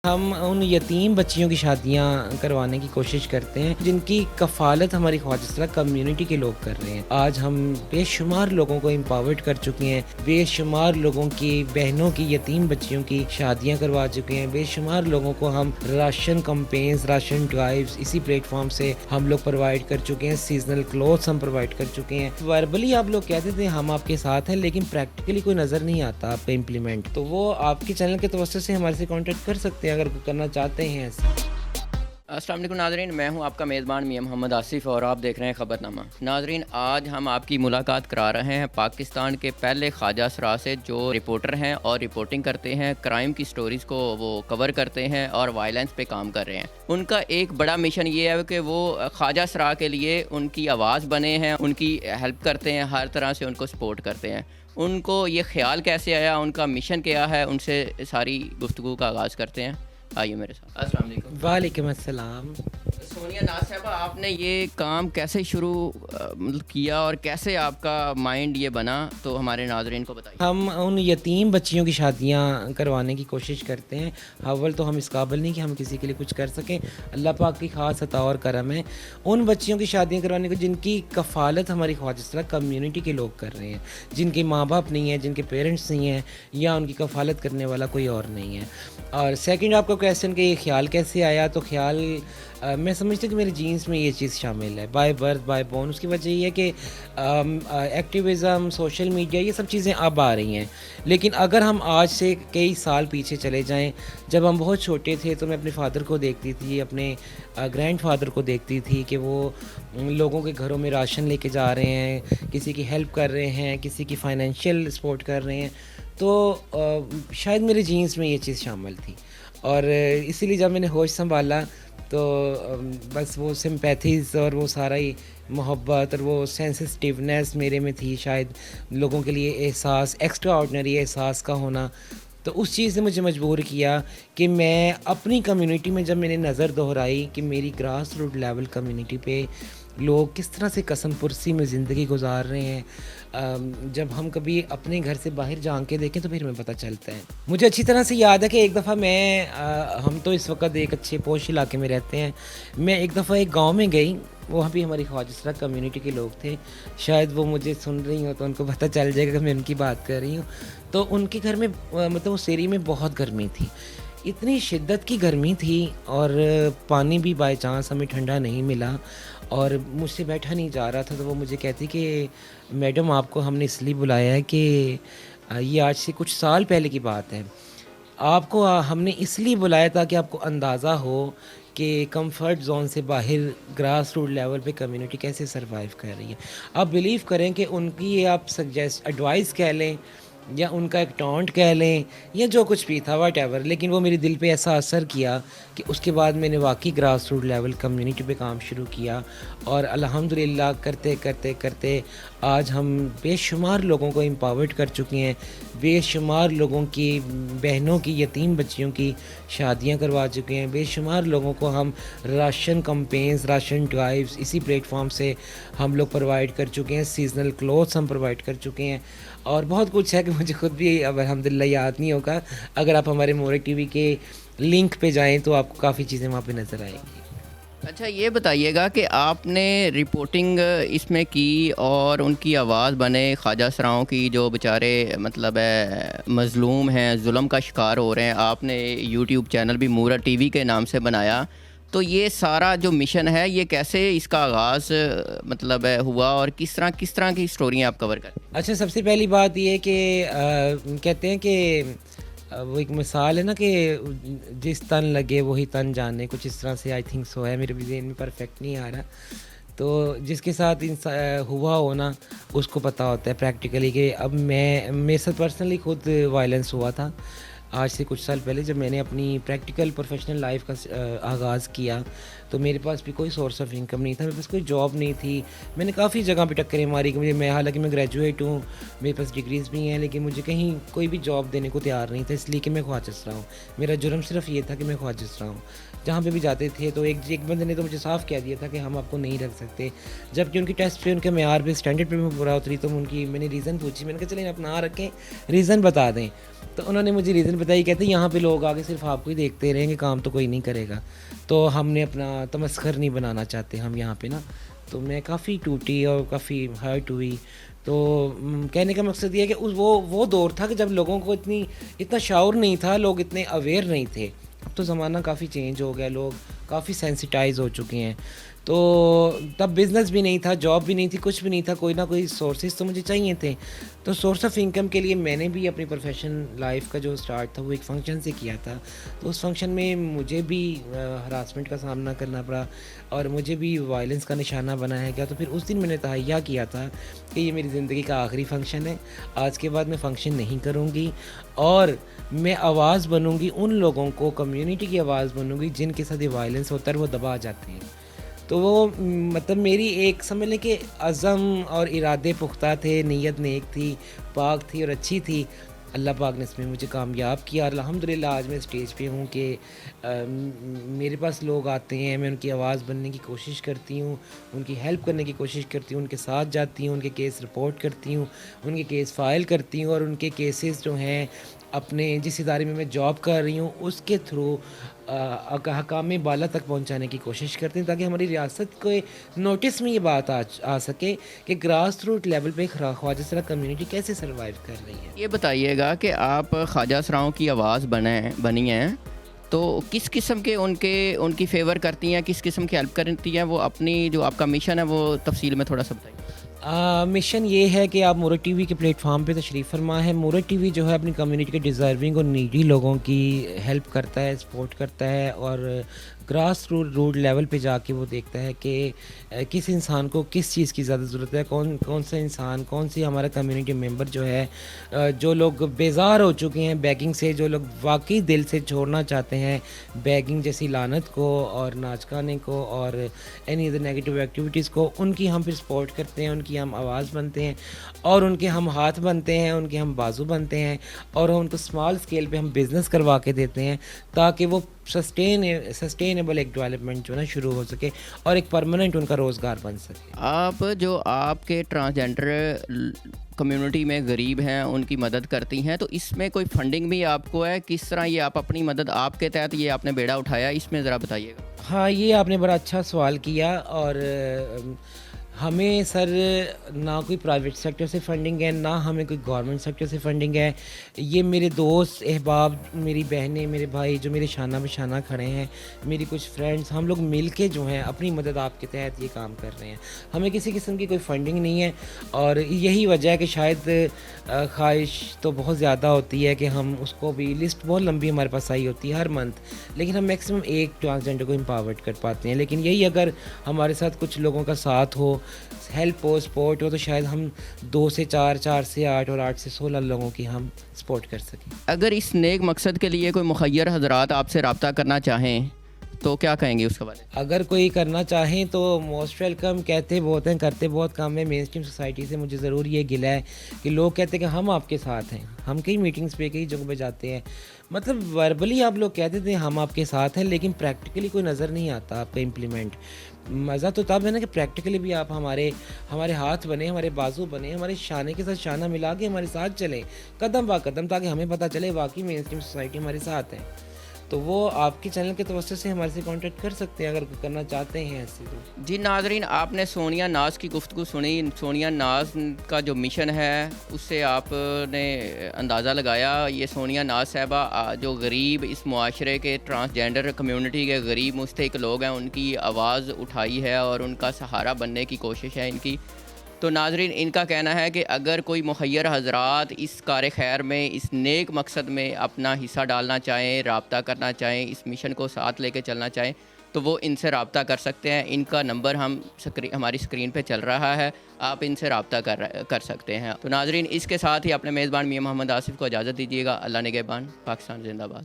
ہم ان یتیم بچیوں کی شادیاں کروانے کی کوشش کرتے ہیں جن کی کفالت ہماری خواجہ سرا کمیونٹی کے لوگ کر رہے ہیں۔ آج ہم بے شمار لوگوں کو امپاورڈ کر چکے ہیں، بے شمار لوگوں کی بہنوں کی یتیم بچیوں کی شادیاں کروا چکے ہیں، بے شمار لوگوں کو ہم راشن کمپینز، راشن ڈرائیوز اسی پلیٹ فارم سے ہم لوگ پرووائڈ کر چکے ہیں، سیزنل کلوتھس ہم پرووائڈ کر چکے ہیں۔ وربلی آپ لوگ کہتے تھے ہم آپ کے ساتھ ہیں، لیکن پریکٹیکلی کوئی نظر نہیں آتا آپ پہ امپلیمنٹ، تو وہ آپ کے چینل کے توسط سے ہمارے سے کانٹیکٹ کر سکتے ہیں اگر کرنا چاہتے ہیں۔ السلام علیکم ناظرین، میں ہوں آپ کا میزبان میاں محمد آصف اور آپ دیکھ رہے ہیں خبر نامہ۔ ناظرین، آج ہم آپ کی ملاقات کرا رہے ہیں پاکستان کے پہلے خواجہ سرا سے جو رپورٹر ہیں اور رپورٹنگ کرتے ہیں، کرائم کی سٹوریز کو وہ کور کرتے ہیں اور وائلنس پہ کام کر رہے ہیں۔ ان کا ایک بڑا مشن یہ ہے کہ وہ خواجہ سرا کے لیے ان کی آواز بنے ہیں، ان کی ہیلپ کرتے ہیں، ہر طرح سے ان کو سپورٹ کرتے ہیں۔ ان کو یہ خیال کیسے آیا، ان کا مشن کیا ہے، ان سے ساری گفتگو کا آغاز کرتے ہیں۔ آئیے میرے ساتھ۔ السلام علیکم۔ وعلیکم السلام۔ سونیا ناز صاحبہ، آپ نے یہ کام کیسے شروع کیا اور کیسے آپ کا مائنڈ یہ بنا، تو ہمارے ناظرین کو بتائیے۔ ہم ان یتیم بچیوں کی شادیاں کروانے کی کوشش کرتے ہیں۔ اول تو ہم اس قابل نہیں کہ ہم کسی کے لیے کچھ کر سکیں، اللہ پاک کی خاص عطا اور کرم ہے۔ ان بچیوں کی شادیاں کروانے کو جن کی کفالت ہماری خواجہ سرا کمیونٹی کے لوگ کر رہے ہیں، جن کے ماں باپ نہیں ہیں، جن کے پیرنٹس نہیں ہیں، یا ان کی کفالت کرنے والا کوئی اور نہیں ہے۔ اور سیکنڈ آپ کا کویسچن کہ یہ خیال کیسے آیا، تو خیال میں سمجھتا ہوں کہ میرے جینس میں یہ چیز شامل ہے، بائی برتھ بائی بون۔ اس کی وجہ یہ ہے کہ ایکٹیویزم، سوشل میڈیا، یہ سب چیزیں اب آ رہی ہیں، لیکن اگر ہم آج سے کئی سال پیچھے چلے جائیں، جب ہم بہت چھوٹے تھے تو میں اپنے فادر کو دیکھتی تھی، اپنے گرینڈ فادر کو دیکھتی تھی کہ وہ لوگوں کے گھروں میں راشن لے کے جا رہے ہیں، کسی کی ہیلپ کر رہے ہیں، کسی کی فائنینشیل سپورٹ کر رہے ہیں، تو شاید میرے جینس میں یہ چیز شامل تھی۔ اور اسی لیے جب میں نے ہوش سنبھالا تو بس وہ سمپیتھیز اور وہ سارا ہی محبت اور وہ سینسٹیونیس میرے میں تھی، شاید لوگوں کے لیے احساس، ایکسٹرا آرڈنری احساس کا ہونا، تو اس چیز نے مجھے مجبور کیا کہ میں اپنی کمیونٹی میں جب میں نے نظر دہرائی کہ میری گراس روٹ لیول کمیونٹی پہ لوگ کس طرح سے قسم پرسی میں زندگی گزار رہے ہیں، جب ہم کبھی اپنے گھر سے باہر جان کے دیکھیں تو پھر ہمیں پتہ چلتا ہے۔ مجھے اچھی طرح سے یاد ہے کہ ایک دفعہ ہم تو اس وقت ایک اچھے پوش علاقے میں رہتے ہیں، میں ایک دفعہ ایک گاؤں میں گئی، وہاں بھی ہماری خواجہ سرا کمیونٹی کے لوگ تھے، شاید وہ مجھے سن رہی ہوں تو ان کو پتہ چل جائے گا کہ میں ان کی بات کر رہی ہوں۔ تو ان کے گھر میں مطلب اس ایریے میں بہت گرمی تھی، اتنی شدت کی گرمی تھی، اور پانی بھی بائی چانس ہمیں ٹھنڈا نہیں ملا، اور مجھ سے بیٹھا نہیں جا رہا تھا، تو وہ مجھے کہتی کہ میڈم آپ کو ہم نے اس لیے بلایا ہے کہ یہ آج سے کچھ سال پہلے کی بات ہے، آپ کو ہم نے اس لیے بلایا تھا کہ آپ کو اندازہ ہو کہ کمفرٹ زون سے باہر گراس روٹ لیول پہ کمیونٹی کیسے سروائیو کر رہی ہے۔ آپ بلیو کریں کہ ان کی آپ ایڈوائس کہہ لیں یا ان کا ایک ٹانٹ کہہ لیں یا جو کچھ بھی تھا واٹ ایور، لیکن وہ میرے دل پہ ایسا اثر کیا کہ اس کے بعد میں نے واقعی گراس روٹ لیول کمیونٹی پہ کام شروع کیا، اور الحمدللہ کرتے کرتے کرتے آج ہم بے شمار لوگوں کو امپاورڈ کر چکے ہیں، بے شمار لوگوں کی بہنوں کی یتیم بچیوں کی شادیاں کروا چکے ہیں، بے شمار لوگوں کو ہم راشن کمپینز، راشن ڈرائیوز اسی پلیٹ فارم سے ہم لوگ پرووائڈ کر چکے ہیں، سیزنل کلوتھس ہم پرووائڈ کر چکے ہیں، اور بہت کچھ ہے کہ مجھے خود بھی اب الحمدللہ یاد نہیں ہوگا۔ اگر آپ ہمارے مورک ٹی وی کے لنک پہ جائیں تو آپ کو کافی چیزیں وہاں پہ نظر آئیں گی۔ اچھا، یہ بتائیے گا کہ آپ نے رپورٹنگ اس میں کی اور ان کی آواز بنے خواجہ سراؤں کی، جو بیچارے مطلب ہے مظلوم ہیں، ظلم کا شکار ہو رہے ہیں، آپ نے یوٹیوب چینل بھی مورا ٹی وی کے نام سے بنایا، تو یہ سارا جو مشن ہے یہ کیسے اس کا آغاز مطلب ہوا اور کس طرح کی سٹوریاں آپ کور کرتے ہیں؟ اچھا، سب سے پہلی بات یہ ہے کہ کہتے ہیں کہ وہ ایک مثال ہے نا کہ جس تن لگے وہی تن جانے، کچھ اس طرح سے آئی تھنک سو ہے، میرے بھی ذہن میں پرفیکٹ نہیں آ رہا، تو جس کے ساتھ ہوا ہونا اس کو پتہ ہوتا ہے پریکٹیکلی کہ اب میرے ساتھ پرسنلی خود وائلنس ہوا تھا آج سے کچھ سال پہلے، جب میں نے اپنی پریکٹیکل پروفیشنل لائف کا آغاز کیا، تو میرے پاس بھی کوئی سورس آف انکم نہیں تھا، میرے پاس کوئی جاب نہیں تھی، میں نے کافی جگہ پہ ٹکریں ماری کہ حالانکہ میں گریجویٹ ہوں، میرے پاس ڈگریز بھی ہیں، لیکن مجھے کہیں کوئی بھی جاب دینے کو تیار نہیں تھا، اس لیے کہ میں خواجہ سرا ہوں، میرا جرم صرف یہ تھا کہ میں خواجہ سرا ہوں۔ جہاں پہ بھی جاتے تھے تو ایک بندے نے تو مجھے صاف کہہ دیا تھا کہ ہم آپ کو نہیں رکھ سکتے، جبکہ ان کی ٹیسٹ پہ ان کے معیار پہ اسٹینڈرڈ پہ میں پورا اتری، تو میں نے ریزن پوچھی، میں نے کہا چلیں آپ نہ رکھیں، ریزن بتا دیں، تو انہوں نے مجھے ریزن بتائی, کہتے ہیں یہاں پہ لوگ آگے صرف آپ کو ہی دیکھتے رہیں گے, کام تو کوئی نہیں کرے گا. تو ہم نے اپنا تمسخر نہیں بنانا چاہتے ہم یہاں پہ نا. تو میں کافی ٹوٹی اور کافی ہرٹ ہوئی. تو کہنے کا مقصد یہ ہے کہ وہ دور تھا کہ جب لوگوں کو اتنا شعور نہیں تھا, لوگ اتنے اویئر نہیں تھے. اب تو زمانہ کافی چینج ہو گیا, لوگ کافی سینسیٹائز ہو چکے ہیں. تو تب بزنس بھی نہیں تھا, جاب بھی نہیں تھی, کچھ بھی نہیں تھا, کوئی نہ کوئی سورسز تو مجھے چاہیے تھے. تو سورس آف انکم کے لیے میں نے بھی اپنی پروفیشن لائف کا جو سٹارٹ تھا وہ ایک فنکشن سے کیا تھا. تو اس فنکشن میں مجھے بھی ہراسمنٹ کا سامنا کرنا پڑا اور مجھے بھی وائلنس کا نشانہ بنایا گیا. تو پھر اس دن میں نے تہیہ کیا تھا کہ یہ میری زندگی کا آخری فنکشن ہے, آج کے بعد میں فنکشن نہیں کروں گی اور میں آواز بنوں گی ان لوگوں کو, کمیونٹی کی آواز بنوں گی جن کے ساتھ یہ وائلنس ہوتا ہے وہ دبا جاتے ہیں. تو وہ مطلب میری ایک سمجھ لیں کہ عزم اور ارادے پختہ تھے, نیت نیک تھی, پاک تھی اور اچھی تھی. اللہ پاک نے اس میں مجھے کامیاب کیا اور الحمدللہ آج میں اسٹیج پہ ہوں کہ میرے پاس لوگ آتے ہیں, میں ان کی آواز بننے کی کوشش کرتی ہوں, ان کی ہیلپ کرنے کی کوشش کرتی ہوں, ان کے ساتھ جاتی ہوں, ان کے کیس رپورٹ کرتی ہوں, ان کے کیس فائل کرتی ہوں اور ان کے کیسز جو ہیں اپنے جس ادارے میں جاب کر رہی ہوں اس کے تھرو حکام بالا تک پہنچانے کی کوشش کرتے ہیں تاکہ ہماری ریاست کو نوٹس میں یہ بات آ سکے کہ گراس روٹ لیول پہ خواجہ سرا کمیونٹی کیسے سروائیو کر رہی ہے. یہ بتائیے گا کہ آپ خواجہ سراؤں کی آواز بنی ہیں, تو کس قسم کے ان کی فیور کرتی ہیں, کس قسم کی ہیلپ کرتی ہیں, وہ اپنی جو آپ کا مشن ہے وہ تفصیل میں تھوڑا سا بتائیے. مشن یہ ہے کہ آپ مورد ٹی وی کے پلیٹ فارم پہ تشریف فرما ہے. مورد ٹی وی جو ہے اپنی کمیونٹی کے ڈیزرونگ اور نیڈی لوگوں کی ہیلپ کرتا ہے, سپورٹ کرتا ہے اور گراس روٹ لیول پہ جا کے وہ دیکھتا ہے کہ کس انسان کو کس چیز کی زیادہ ضرورت ہے, کون سا انسان, کون سی ہمارا کمیونٹی ممبر جو ہے, جو لوگ بیزار ہو چکے ہیں بیگنگ سے, جو لوگ واقعی دل سے چھوڑنا چاہتے ہیں بیگنگ جیسی لعنت کو اور ناچ گانے کو اور اینی ادر نیگیٹو ایکٹیویٹیز کو, ان کی ہم پھر سپورٹ کرتے ہیں, ان کی ہم آواز بنتے ہیں اور ان کے ہم ہاتھ بنتے ہیں, ان کے ہم بازو بنتے ہیں اور ان کو اسمال اسکیل پہ ہم بزنس کروا کے دیتے ہیں تاکہ وہ سسٹینیبل ایک ڈیولپمنٹ جو نا شروع ہو سکے اور ایک پرماننٹ ان کا روزگار بن سکے. آپ کے ٹرانسجینڈر کمیونٹی میں غریب ہیں ان کی مدد کرتی ہیں, تو اس میں کوئی فنڈنگ بھی آپ کو ہے, کس طرح یہ آپ اپنی مدد آپ کے تحت یہ آپ نے بیڑا اٹھایا, اس میں ذرا بتائیے گا. ہاں, یہ آپ نے بڑا اچھا سوال کیا. اور ہمیں سر نہ کوئی پرائیویٹ سیکٹر سے فنڈنگ ہے, نہ ہمیں کوئی گورنمنٹ سیکٹر سے فنڈنگ ہے. یہ میرے دوست احباب, میری بہنیں, میرے بھائی جو میرے شانہ بہ شانہ کھڑے ہیں, میری کچھ فرینڈز, ہم لوگ مل کے جو ہیں اپنی مدد آپ کے تحت یہ کام کر رہے ہیں. ہمیں کسی قسم کی کوئی فنڈنگ نہیں ہے اور یہی وجہ ہے کہ شاید خواہش تو بہت زیادہ ہوتی ہے کہ ہم اس کو بھی, لسٹ بہت لمبی ہمارے پاس آئی ہوتی ہے ہر منتھ, لیکن ہم میکسیمم ایک ٹرانسجینڈر کو امپاورڈ کر پاتے ہیں. لیکن یہی اگر ہمارے ساتھ کچھ لوگوں کا ساتھ ہو, ہیلپ ہو, سپورٹ ہو, تو شاید ہم 2 سے 4, 4 سے 8 اور 8 سے 16 لوگوں کی ہم سپورٹ کر سکیں. اگر اس نیک مقصد کے لیے کوئی مخیر حضرات آپ سے رابطہ کرنا چاہیں تو کیا کہیں گے اس کے بارے میں؟ اگر کوئی کرنا چاہیں تو موسٹ ویلکم. کہتے بہت ہیں, کرتے بہت کام ہے. مین اسٹریم سوسائٹی سے مجھے ضرور یہ گلہ ہے کہ لوگ کہتے ہیں کہ ہم آپ کے ساتھ ہیں. ہم کئی میٹنگز پہ, کئی جگہوں پہ جاتے ہیں, مطلب وربلی آپ لوگ کہتے تھے ہم آپ کے ساتھ ہیں, لیکن پریکٹیکلی کوئی نظر نہیں آتا آپ کا امپلیمنٹ. مزہ تو تب ہے نا کہ پریکٹیکلی بھی آپ ہمارے ہاتھ بنے, ہمارے بازو بنے, ہمارے شانے کے ساتھ شانہ ملا کے ہمارے ساتھ چلیں قدم با قدم, تاکہ ہمیں پتہ چلے واقعی مین اسٹریم سوسائٹی ہمارے ساتھ ہے. تو وہ آپ کے چینل کے توسط سے ہمارے سے کانٹیکٹ کر سکتے ہیں اگر کرنا چاہتے ہیں ایسے. جی ناظرین, آپ نے سونیا ناز کی گفتگو سنی. سونیا ناز کا جو مشن ہے اس سے آپ نے اندازہ لگایا. یہ سونیا ناز صاحبہ جو غریب اس معاشرے کے ٹرانسجینڈر کمیونٹی کے غریب مستحق لوگ ہیں ان کی آواز اٹھائی ہے اور ان کا سہارا بننے کی کوشش ہے ان کی. تو ناظرین, ان کا کہنا ہے کہ اگر کوئی مخیر حضرات اس کار خیر میں, اس نیک مقصد میں اپنا حصہ ڈالنا چاہیں, رابطہ کرنا چاہیں, اس مشن کو ساتھ لے کے چلنا چاہیں تو وہ ان سے رابطہ کر سکتے ہیں. ان کا نمبر ہماری اسکرین پہ چل رہا ہے, آپ ان سے رابطہ کر سکتے ہیں. تو ناظرین, اس کے ساتھ ہی اپنے میزبان میاں محمد آصف کو اجازت دیجیے گا. اللہ نگہبان. پاکستان زندہ باد.